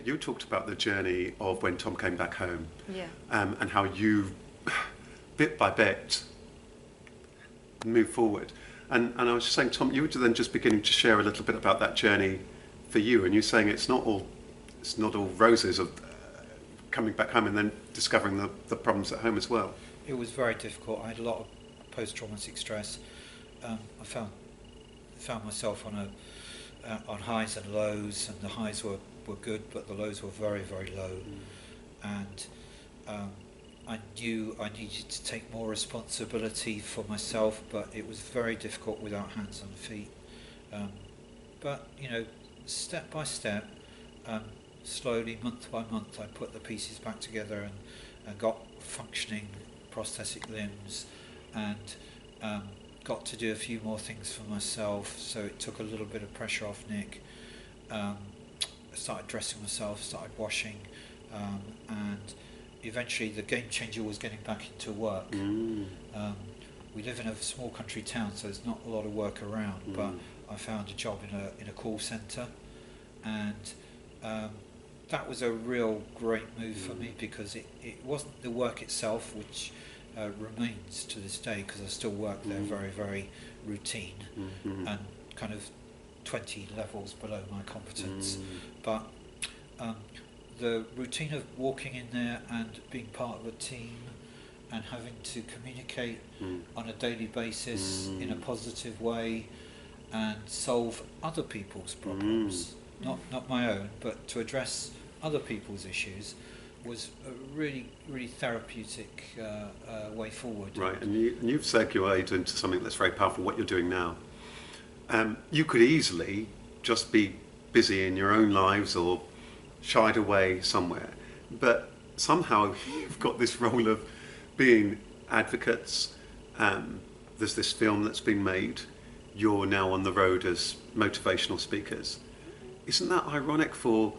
you talked about the journey of when Tom came back home, Yeah. and how you, bit by bit, moved forward. And I was just saying, Tom, you were then just beginning to share a little bit about that journey for you, and you're saying it's not all roses of coming back home and then discovering the problems at home as well. It was very difficult. I had a lot of post-traumatic stress. I found myself on highs and lows, and the highs were good, but the lows were very, very low. And I knew I needed to take more responsibility for myself, but it was very difficult without hands and feet. But step by step, slowly, month by month, I put the pieces back together and got functioning prosthetic limbs, and got to do a few more things for myself, so it took a little bit of pressure off Nick. I started dressing myself, started washing, and eventually the game changer was getting back into work. We live in a small country town, so there's not a lot of work around, but I found a job in a call centre, and that was a real great move for me, because it wasn't the work itself, which remains to this day, because I still work there very, very routine and kind of 20 levels below my competence. But the routine of walking in there and being part of a team and having to communicate on a daily basis in a positive way and solve other people's problems, not my own, but to address other people's issues, was a really, really therapeutic way forward. Right, and you've segued into something that's very powerful, what you're doing now. You could easily just be busy in your own lives or shied away somewhere, but somehow you've got this role of being advocates. There's this film that's been made. You're now on the road as motivational speakers. Isn't that ironic for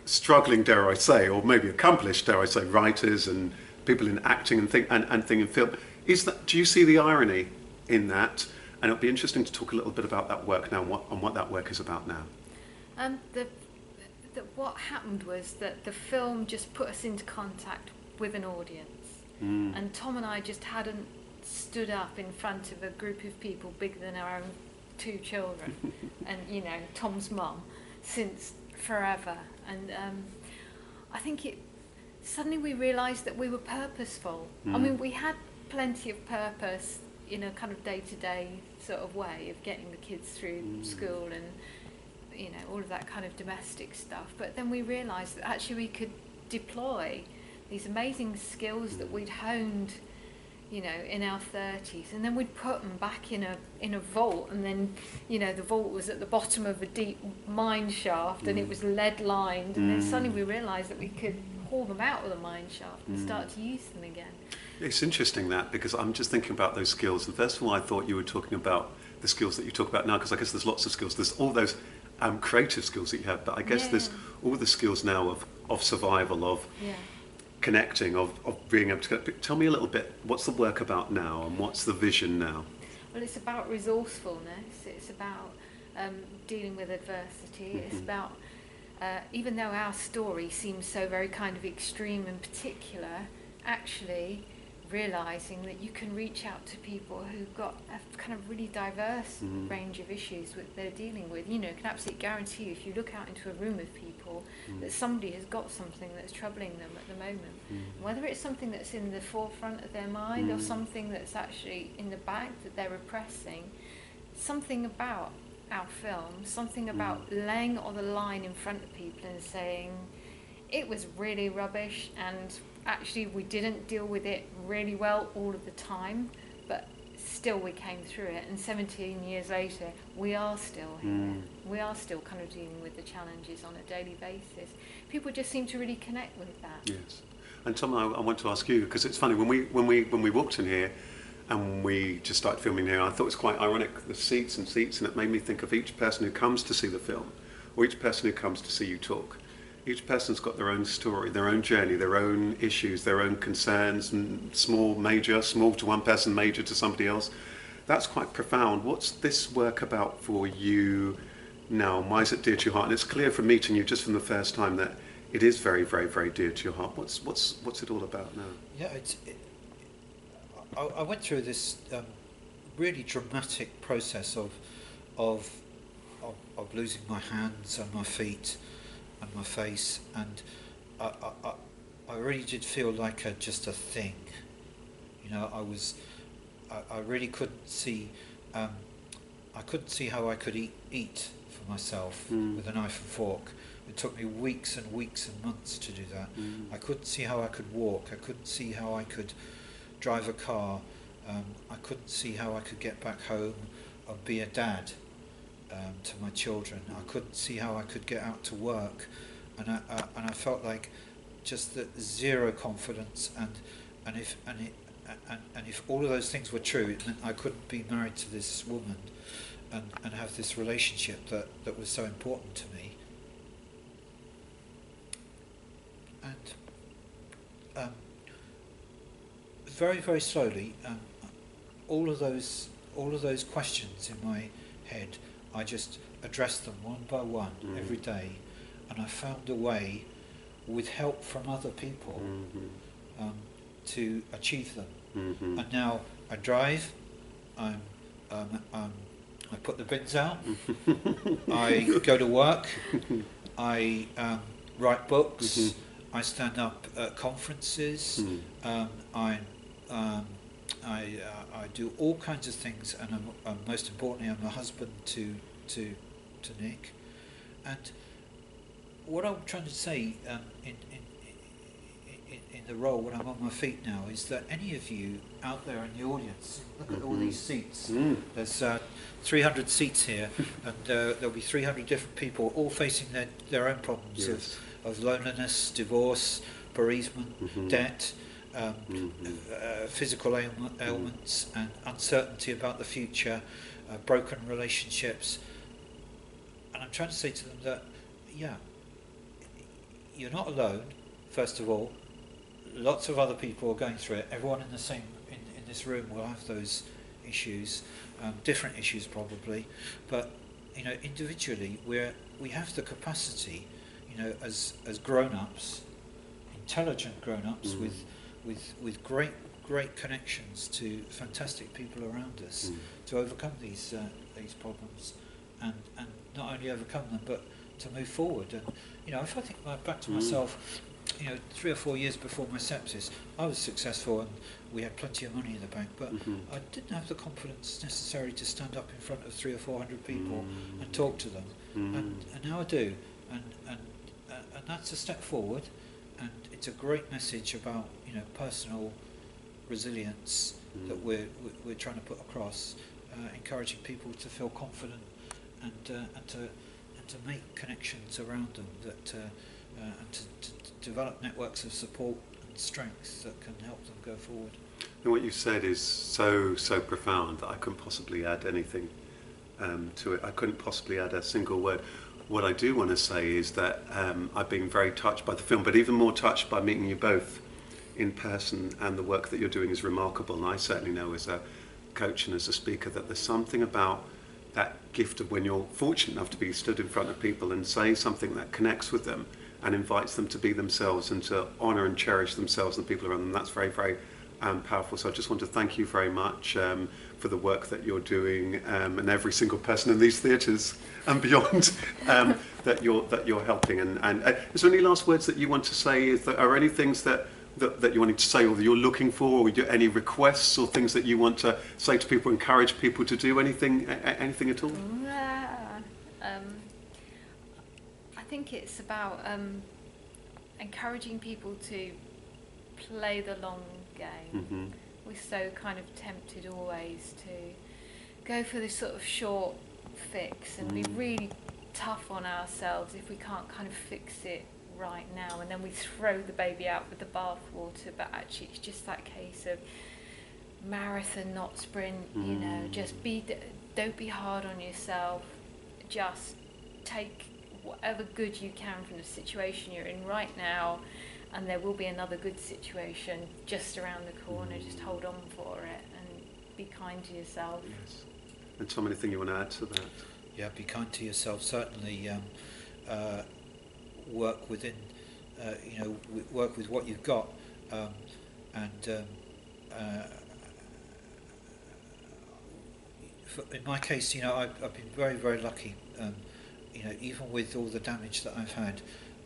struggling, dare I say, or maybe accomplished, dare I say, writers and people in acting and thing in film? Do you see the irony in that? And it'll be interesting to talk a little bit about that work now, and what that work is about now. What happened was that the film just put us into contact with an audience, and Tom and I just hadn't stood up in front of a group of people bigger than our own two children, and Tom's mum, since forever. And I think suddenly we realised that we were purposeful. I mean, we had plenty of purpose in a kind of day-to-day sort of way of getting the kids through school and all of that kind of domestic stuff. But then we realised that actually we could deploy these amazing skills that we'd honed in our 30s, and then we'd put them back in a vault, and then the vault was at the bottom of a deep mine shaft, and it was lead lined, and then suddenly we realised that we could haul them out of the mine shaft and start to use them again. It's interesting that, because I'm just thinking about those skills, and first of all I thought you were talking about the skills that you talk about now, because I guess there's lots of skills. There's all those creative skills that you have, but I guess there's all the skills now of survival, of connecting, of being able to tell me a little bit, what's the work about now and what's the vision now? Well, it's about resourcefulness, it's about dealing with adversity, it's about even though our story seems so very kind of extreme and particular, actually realising that you can reach out to people who've got a kind of really diverse range of issues that they're dealing with. Can absolutely guarantee you, if you look out into a room of people, that somebody has got something that's troubling them at the moment. Whether it's something that's in the forefront of their mind or something that's actually in the back that they're repressing, something about our film, something about laying it on the line in front of people and saying, it was really rubbish, and actually we didn't deal with it really well all of the time, but still we came through it, and 17 years later we are still here. We are still kind of dealing with the challenges on a daily basis. People just seem to really connect with that. Yes. And Tom, I want to ask you, because it's funny, when we walked in here and we just started filming here, I thought it was quite ironic, the seats, and it made me think of each person who comes to see the film, or each person who comes to see you talk. Each person's got their own story, their own journey, their own issues, their own concerns, and small to one person, major to somebody else. That's quite profound. What's this work about for you now? Why is it dear to your heart? And it's clear from meeting you just from the first time that it is very, very, very dear to your heart. What's it all about now? Yeah, I went through this really dramatic process of losing my hands and my feet and my face, and I really did feel like just a thing. You know, I really couldn't see. I couldn't see how I could eat for myself with a knife and fork. It took me weeks and weeks and months to do that. I couldn't see how I could walk. I couldn't see how I could drive a car. I couldn't see how I could get back home and be a dad to my children. I couldn't see how I could get out to work, and I felt like just the zero confidence. And if all of those things were true, it meant I couldn't be married to this woman and have this relationship that was so important to me. And very, very slowly, all of those questions in my head, I just addressed them one by one every day, and I found a way, with help from other people, to achieve them. And now I drive. I put the bins out. I go to work. I write books. I stand up at conferences. I do all kinds of things, and most importantly, I'm a husband to Nick. And what I'm trying to say in the role when I'm on my feet now is that any of you out there in the audience, look at all these seats. There's 300 seats here, and there'll be 300 different people, all facing their own problems of loneliness, divorce, bereavement, debt, physical ailments, and uncertainty about the future, broken relationships. And I'm trying to say to them that, yeah, you're not alone, first of all. Lots of other people are going through it. Everyone in this room will have those issues, different issues probably, but you know, individually we have the capacity, you know, as grown-ups, intelligent grown-ups with great connections to fantastic people around us, to overcome these problems, and not only overcome them but to move forward. And you know, if I think back to myself, you know, 3 or 4 years before my sepsis, I was successful and we had plenty of money in the bank, but I didn't have the confidence necessary to stand up in front of 300 or 400 people and talk to them, and now I do, and that's a step forward, and it's a great message about, you know, personal resilience that we're trying to put across, encouraging people to feel confident and to make connections around them and to develop networks of support and strength that can help them go forward. And what you said is so profound that I couldn't possibly add anything to it. I couldn't possibly add a single word. What I do want to say is that I've been very touched by the film, but even more touched by meeting you both in person, and the work that you're doing is remarkable. And I certainly know as a coach and as a speaker that there's something about that gift of when you're fortunate enough to be stood in front of people and say something that connects with them and invites them to be themselves and to honour and cherish themselves and the people around them. That's very, very powerful. So I just want to thank you very much for the work that you're doing, and every single person in these theatres and beyond that you're helping. And is there any last words that you want to say? Are any things that you wanted to say, or that you're looking for, or any requests or things that you want to say to people, encourage people to do anything at all? I think it's about encouraging people to play the long game. We're so kind of tempted always to go for this sort of short fix and be really tough on ourselves if we can't kind of fix it right now, and then we throw the baby out with the bathwater. But actually it's just that case of marathon, not sprint. You know, just don't be hard on yourself. Just take whatever good you can from the situation you're in right now, and there will be another good situation just around the corner. Just hold on for it and be kind to yourself. Yes. And Tom, anything you want to add to that? Yeah, be kind to yourself. Certainly work within work with what you've got, and in my case, I've been very, very lucky. Even with all the damage that I've had,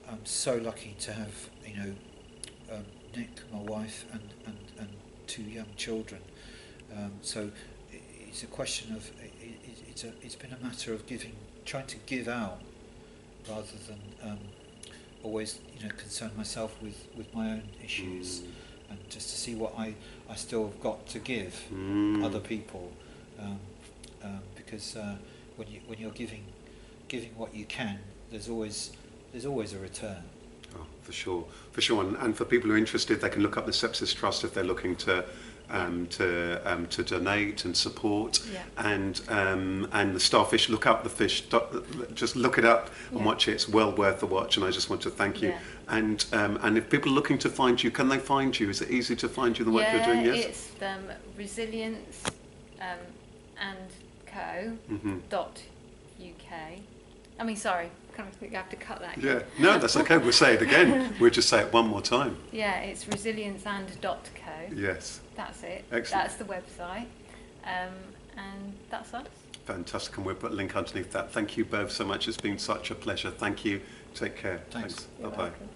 I'm so lucky to have Nick, my wife, and 2 young children. So it's a question of it's been a matter of trying to give out rather than always concern myself with my own issues, and just to see what I still have got to give other people, because when you're giving what you can, there's always a return. Oh, for sure. And for people who are interested, they can look up the Sepsis Trust if they're looking to donate and support. Yeah. And the Starfish, look up the fish. Just look it up and watch it. It's well worth the watch. And I just want to thank you. Yeah. And if people are looking to find you, can they find you? Is it easy to find you the work you're doing? Yes. It's Resilience and Co. .uk. I mean, sorry, kind of think I have to cut that. Yeah, no, that's okay. We'll say it again. We'll just say it one more time. Yeah, it's resilienceand.co. Yes. That's it. Excellent. That's the website. And that's us. Fantastic. And we'll put a link underneath that. Thank you both so much. It's been such a pleasure. Thank you. Take care. Thanks. You're Bye-bye. welcome.